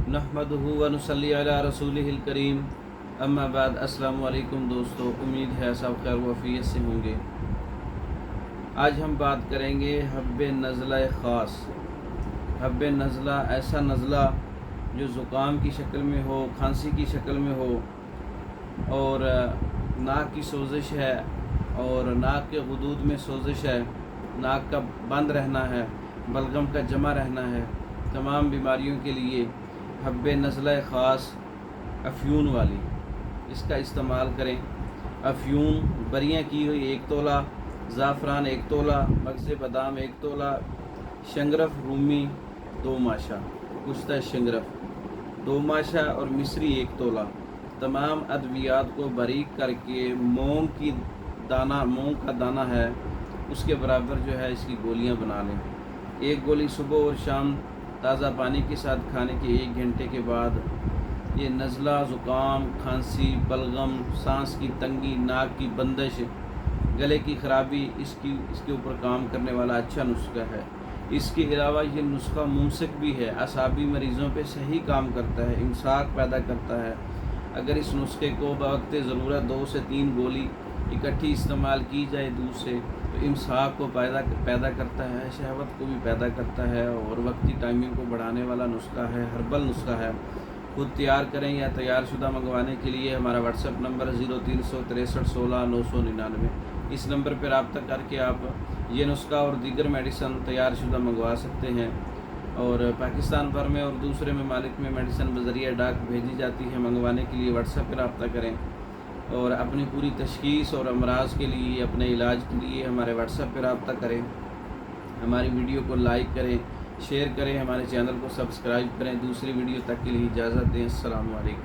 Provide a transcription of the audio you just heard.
नहमदुहु व नुसल्ली अला रसूलिहिल करीम। अम्मा बाद। अस्सलामु अलैकुम दोस्तों, उम्मीद है सब खैर वफ़ियत से होंगे। आज हम बात करेंगे हब्बे नज़ला ख़ास। हब्बे नज़ला ऐसा नज़ला जो ज़ुकाम की शक्ल में हो, खांसी की शक्ल में हो, और नाक की सोजिश है और नाक के गुदूद में सोजिश है, नाक का बंद रहना है, बलगम का जमा रहना है। तमाम बीमारियों के लिए हब्बे नज़ला ख़ास अफ्यून वाली, इसका इस्तेमाल करें। अफ्यून बरियाँ की हुई 1 तोला, ज़ाफ़रान 1 तोला, मगज़ बादाम 1 तोला, शंगरफ रूमी 2 माशा, कुश्ता शंगरफ 2 माशा और मिस्री 1 तोला। तमाम अद्वियात को बारीक करके मूंग का दाना है उसके बराबर जो है इसकी गोलियां बना लें। 1 गोली सुबह और शाम ताज़ा पानी के साथ खाने के 1 घंटे के बाद ये नज़ला, ज़ुकाम, खांसी, बलगम, सांस की तंगी, नाक की बंदिश, गले की ख़राबी, इसके ऊपर काम करने वाला अच्छा नुस्खा है। इसके अलावा ये नुस्खा मुमसिक भी है, असाबी मरीज़ों पे सही काम करता है, इमसाक पैदा करता है। अगर इस नुस्खे को बवक्त ज़रूरत 2 से 3 गोली इकट्ठी इस्तेमाल की जाए दूध से, तो इमसाक को पैदा करता है, शहवत को भी पैदा करता है और वक्ती टाइमिंग को बढ़ाने वाला नुस्खा है, हर्बल नुस्खा है। खुद तैयार करें या तैयारशुदा मंगवाने के लिए हमारा व्हाट्सएप नंबर 036316 इस नंबर पर रब्ता करके आप ये नुस्खा और दीगर मेडिसन तैयारशुदा मंगवा सकते हैं। और पाकिस्तान भर में और दूसरे ममालिक में मेडिसन बज़रिया डाक भेजी जाती है। मंगवाने के लिए व्हाट्सएप पर रब्ता करें और अपनी पूरी तशख़ीस और अमराज के लिए, अपने इलाज के लिए हमारे व्हाट्सएप पर रब्ता करें। हमारी वीडियो को लाइक करें, शेयर करें, हमारे चैनल को सब्सक्राइब करें। दूसरी वीडियो तक के लिए इजाज़त दें। अस्सलामु अलैकुम।